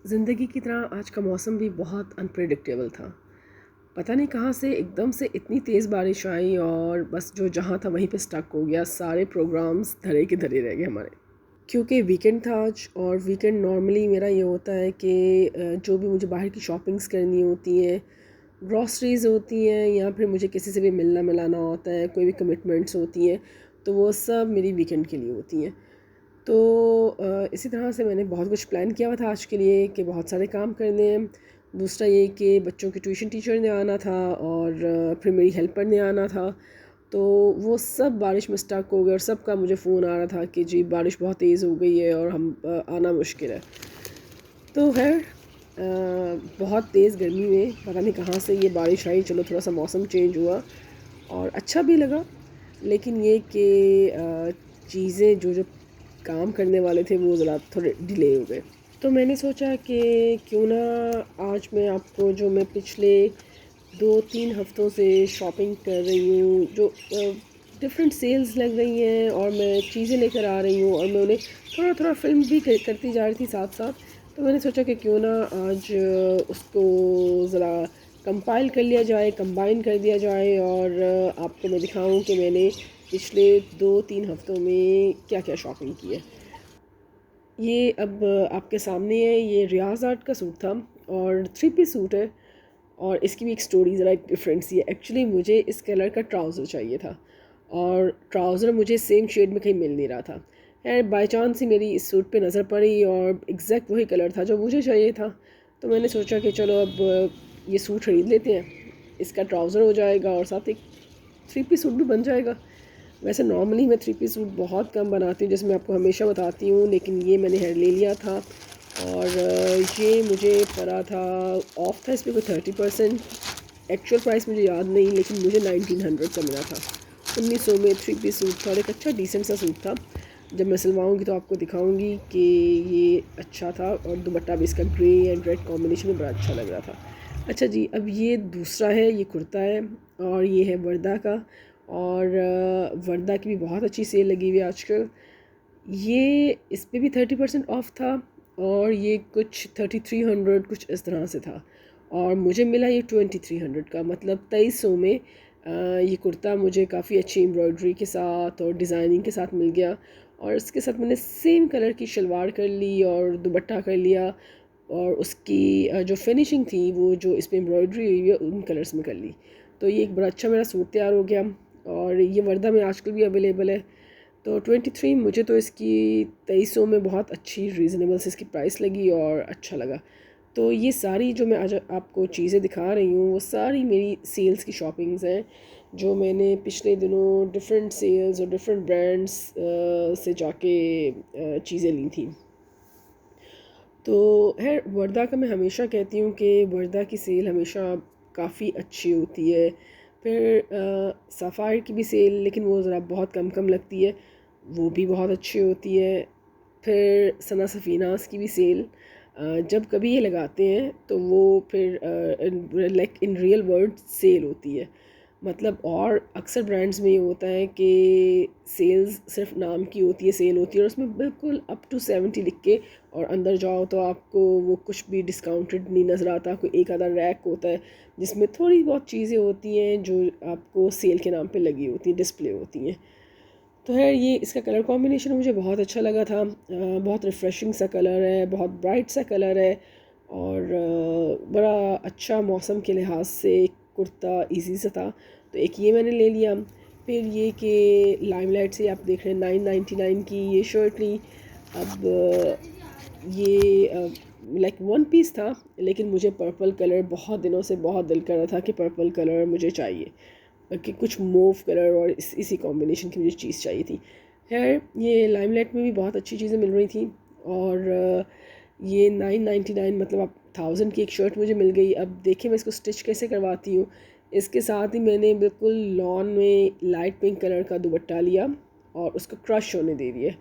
ज़िंदगी की तरह आज का मौसम भी बहुत अनप्रेडिक्टेबल था। पता नहीं कहाँ से एकदम से इतनी तेज़ बारिश आई और बस जो जहाँ था वहीं पे स्टक हो गया। सारे प्रोग्राम्स धरे के धरे रह गए हमारे। क्योंकि वीकेंड था आज और वीकेंड नॉर्मली मेरा ये होता है कि जो भी मुझे बाहर की शॉपिंग्स करनी होती हैं, ग्रॉसरीज़ होती हैं या फिर मुझे किसी से भी मिलना मिलाना होता है, कोई भी कमिटमेंट्स होती हैं, तो वो सब मेरी वीकेंड के लिए होती हैं। तो इसी तरह से मैंने बहुत कुछ प्लान किया हुआ था आज के लिए कि बहुत सारे काम करने हैं। दूसरा ये कि बच्चों के ट्यूशन टीचर ने आना था और फिर मेरी हेल्पर ने आना था। तो वो सब बारिश में स्टक हो गए और सबका मुझे फ़ोन आ रहा था कि जी बारिश बहुत तेज़ हो गई है और हम आना मुश्किल है। तो खैर बहुत तेज़ गर्मी में पता नहीं कहाँ से ये बारिश आई। चलो थोड़ा सा मौसम चेंज हुआ और अच्छा भी लगा। लेकिन ये कि चीज़ें जो जो काम करने वाले थे वो ज़रा थोड़े डिले हो गए। तो मैंने सोचा कि क्यों ना आज मैं आपको जो मैं पिछले 2-3 हफ्तों से शॉपिंग कर रही हूँ, जो डिफरेंट सेल्स लग रही हैं और मैं चीज़ें लेकर आ रही हूँ और मैं उन्हें थोड़ा थोड़ा फिल्म भी करती जा रही थी साथ साथ। तो मैंने सोचा कि क्यों ना आज उसको ज़रा कंपाइल कर लिया जाए, कंबाइन कर दिया जाए और आपको मैं दिखाऊं कि मैंने पिछले 2-3 हफ्तों में क्या क्या शॉपिंग की है। ये अब आपके सामने है। ये रियाज आर्ट का सूट था और 3 पीस सूट है और इसकी भी एक स्टोरी ज़रा एक डिफरेंट सी है। एक्चुअली मुझे इस कलर का ट्राउज़र चाहिए था और ट्राउज़र मुझे सेम शेड में कहीं मिल नहीं रहा था। खैर बाई चांस ही मेरी इस सूट पे नज़र पड़ी और एग्जैक्ट वही कलर था जो मुझे चाहिए था। तो मैंने सोचा कि चलो अब ये सूट ख़रीद लेते हैं, इसका ट्राउज़र हो जाएगा और साथ एक 3 पीस सूट भी बन जाएगा। वैसे नॉर्मली मैं 3 पीस सूट बहुत कम बनाती हूँ, जैसे मैं आपको हमेशा बताती हूँ, लेकिन ये मैंने ले लिया था और ये मुझे पड़ा था, ऑफ था इस पर कोई 30%। एक्चुअल प्राइस मुझे याद नहीं, लेकिन मुझे 1900 का मिला था। 1900 में 3 पीस सूट था और एक अच्छा डिसेंट सा सूट था। जब मैं सिलवाऊँगी तो आपको दिखाऊँगी कि ये अच्छा था और दुपट्टा भी इसका ग्रे एंड रेड कॉम्बिनेशन में बड़ा अच्छा लग रहा था। अच्छा जी, अब ये दूसरा है, ये कुर्ता है और ये है वर्दा का। और वर्दा की भी बहुत अच्छी सेल लगी हुई है आजकल। ये इस पर भी 30% ऑफ था और ये कुछ 3300 कुछ इस तरह से था और मुझे मिला ये 2300 का, मतलब 2300 में। ये कुर्ता मुझे काफ़ी अच्छी एम्ब्रॉयडरी के साथ और डिज़ाइनिंग के साथ मिल गया और इसके साथ मैंने सेम कलर की शलवार कर ली और दुपट्टा कर लिया और उसकी जो फिनिशिंग थी वो जो इस पर एम्ब्रॉयडरी हुई है उन कलर्स में कर ली। तो ये एक बड़ा अच्छा मेरा सूट तैयार हो गया और ये वर्दा में आजकल भी अवेलेबल है। तो 23 मुझे तो इसकी 2300 में बहुत अच्छी रीज़नेबल से इसकी प्राइस लगी और अच्छा लगा। तो ये सारी जो मैं आज आपको चीज़ें दिखा रही हूँ वो सारी मेरी सेल्स की शॉपिंग्स हैं, जो मैंने पिछले दिनों डिफरेंट सेल्स और डिफरेंट ब्रांड्स से जाके चीज़ें ली थी। तो है वर्दा का मैं हमेशा कहती हूँ कि वर्दा की सेल हमेशा काफ़ी अच्छी होती है। फिर सफ़ायर की भी सेल, लेकिन वो ज़रा बहुत कम कम लगती है, वो भी बहुत अच्छी होती है। फिर सना सफ़ीनास की भी सेल जब कभी ये लगाते हैं तो वो फिर like in real world sale होती है। मतलब और अक्सर ब्रांड्स में ये होता है कि सेल्स सिर्फ नाम की होती है, सेल होती है और उसमें बिल्कुल अप टू 70 लिख के, और अंदर जाओ तो आपको वो कुछ भी डिस्काउंटेड नहीं नज़र आता। कोई एक आधा रैक होता है जिसमें थोड़ी बहुत चीज़ें होती हैं जो आपको सेल के नाम पे लगी होती हैं, डिस्प्ले होती हैं। तो है ये इसका कलर कॉम्बिनेशन मुझे बहुत अच्छा लगा था। बहुत रिफ़्रेशिंग सा कलर है, बहुत ब्राइट सा कलर है और बड़ा अच्छा मौसम के लिहाज से कुर्ता इजी सा था। तो एक ये मैंने ले लिया। फिर ये कि लाइमलाइट से आप देख रहे हैं 999 की ये शर्ट ली। अब ये लाइक 1 पीस था, लेकिन मुझे पर्पल कलर बहुत दिनों से बहुत दिल कर रहा था कि पर्पल कलर मुझे चाहिए, कि कुछ मूव कलर और इसी कॉम्बिनेशन की मुझे चीज़ चाहिए थी। खैर ये लाइमलाइट में भी बहुत अच्छी चीज़ें मिल रही थी और ये 999 मतलब आप 1000 की एक शर्ट मुझे मिल गई। अब देखिए मैं इसको स्टिच कैसे करवाती हूँ। इसके साथ ही मैंने बिल्कुल लॉन में लाइट पिंक कलर का दुपट्टा लिया और उसको क्रश होने दे दिया।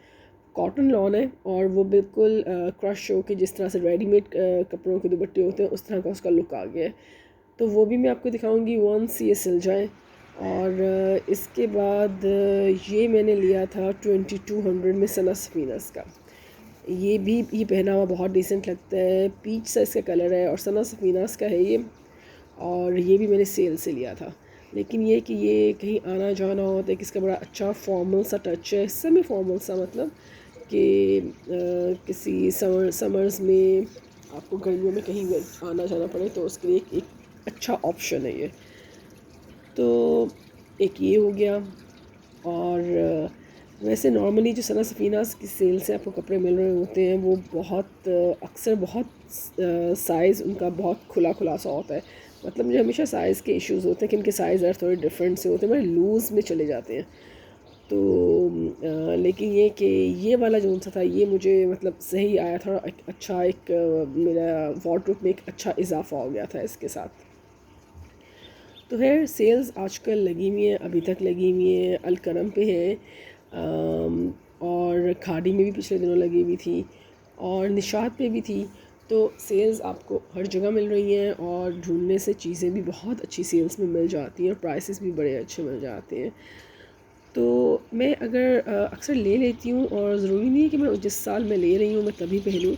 कॉटन लॉन है और वो बिल्कुल क्रश हो के जिस तरह से रेडीमेड कपड़ों के दुपट्टे होते हैं उस तरह का उसका लुक आ गया है। तो वो भी मैं आपको दिखाऊंगी वंस ये सिल जाए। और इसके बाद ये मैंने लिया था 2200 में सना सफीनस का। ये पहना हुआ बहुत डिसेंट लगता है, पीच सा इसका कलर है और सना सफीनास का है ये। और ये भी मैंने सेल से लिया था, लेकिन ये कि ये कहीं आना जाना हो तो इसका बड़ा अच्छा फॉर्मल सा टच है, सेमी फॉर्मल सा, मतलब कि किसी समर्स में आपको गर्मियों में कहीं आना जाना पड़े तो उसके लिए एक अच्छा ऑप्शन है ये। तो एक ये हो गया। और वैसे नॉर्मली जो सना सफ़ीनास की सेल से आपको कपड़े मिल रहे होते हैं वो बहुत अक्सर बहुत साइज़ उनका बहुत खुला खुला सा होता है। मतलब मुझे हमेशा साइज़ के इश्यूज़ होते हैं कि इनके साइज़ थोड़े डिफरेंट से होते हैं, बड़े लूज़ में चले जाते हैं। तो लेकिन ये कि ये वाला जो सा था ये मुझे मतलब सही आया था, अच्छा एक मेरा वार्डरोब में एक अच्छा इजाफा हो गया था इसके साथ। तो खैर सेल्स आजकल लगी हुई हैं, अभी तक लगी हुई हैं, अलकरम पे है, और खाड़ी में भी पिछले दिनों लगी हुई थी और निशात पे भी थी। तो सेल्स आपको हर जगह मिल रही हैं और ढूंढने से चीज़ें भी बहुत अच्छी सेल्स में मिल जाती हैं और प्राइसेस भी बड़े अच्छे मिल जाते हैं। तो मैं अगर अक्सर ले लेती हूँ और ज़रूरी नहीं है कि मैं जिस साल मैं ले रही हूँ मैं तभी पहनूँ।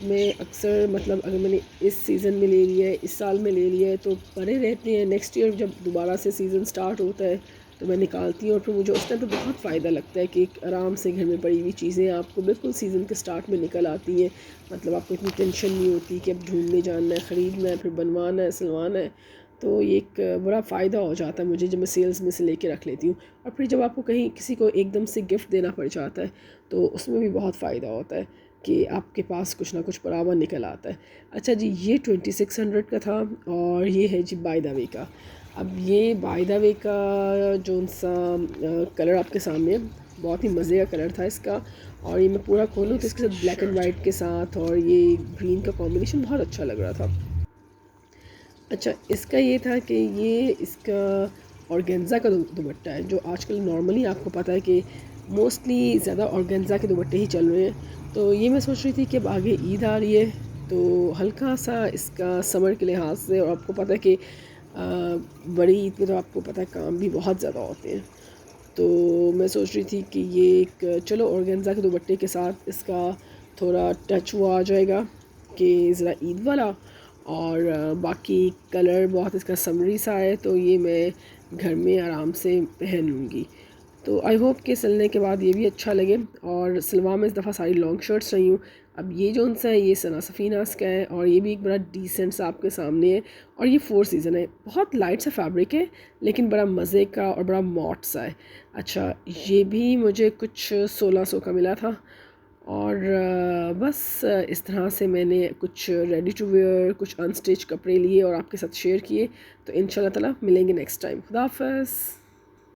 मैं अक्सर मतलब अगर मैंने इस सीज़न में ले लिया है, इस साल में ले लिया है, तो पड़े रहते हैं। नेक्स्ट ईयर जब दोबारा से सीज़न स्टार्ट होता है तो मैं निकालती हूँ और फिर मुझे उस टाइम पे बहुत फ़ायदा लगता है कि एक आराम से घर में पड़ी हुई चीज़ें आपको बिल्कुल सीज़न के स्टार्ट में निकल आती हैं। मतलब आपको इतनी टेंशन नहीं होती कि अब ढूंढने जाना है, ख़रीदना है, फिर बनवाना है, सिलवाना है। तो ये एक बड़ा फ़ायदा हो जाता है मुझे जब मैं सेल्स में से लेके रख लेती हूँ। और फिर जब आपको कहीं किसी को एकदम से गिफ्ट देना पड़ जाता है तो उसमें भी बहुत फ़ायदा होता है कि आपके पास कुछ ना कुछ बराबर निकल आता है। अच्छा जी, ये 2600 का था और ये है जी बाय द वे का। अब ये बाय द वे का जो सा कलर आपके सामने, बहुत ही मज़े का कलर था इसका। और ये मैं पूरा खोलूँ तो इसके साथ ब्लैक एंड वाइट के साथ और ये ग्रीन का कॉम्बिनेशन बहुत अच्छा लग रहा था। अच्छा, इसका ये था कि ये इसका ऑर्गेन्जा का दुपट्टा है, जो आजकल नॉर्मली आपको पता है कि मोस्टली ज़्यादा ऑर्गेन्जा के दुपट्टे ही चल रहे हैं। तो ये मैं सोच रही थी कि अब आगे ईद आ रही है तो हल्का सा इसका समर के लिहाज से, और आपको पता है कि बड़ी ईद पे तो आपको पता है काम भी बहुत ज़्यादा होते हैं। तो मैं सोच रही थी कि ये एक चलो ऑर्गेन्जा के दुपट्टे के साथ इसका थोड़ा टच वो आ जाएगा कि ज़रा ईद वाला, और बाकी कलर बहुत इसका समरी सा है तो ये मैं घर में आराम से पहन लूँगी। तो आई होप कि सिलने के बाद ये भी अच्छा लगे। और सलवार में इस दफ़ा सारी लॉन्ग शर्ट्स रही हूँ। अब ये जो सा है ये सना सफ़ीनास का है और ये भी एक बड़ा डिसेंट सा आपके सामने है। और ये 4 सीज़न है, बहुत लाइट सा फैब्रिक है लेकिन बड़ा मज़े का और बड़ा मॉट सा है। अच्छा, ये भी मुझे कुछ 1600 का मिला था। और बस इस तरह से मैंने कुछ रेडी टू वेयर, कुछ अनस्टिच कपड़े लिए और आपके साथ शेयर किए। तो इंशाल्लाह ताला मिलेंगे नेक्स्ट टाइम। खुदा हाफ़िज़।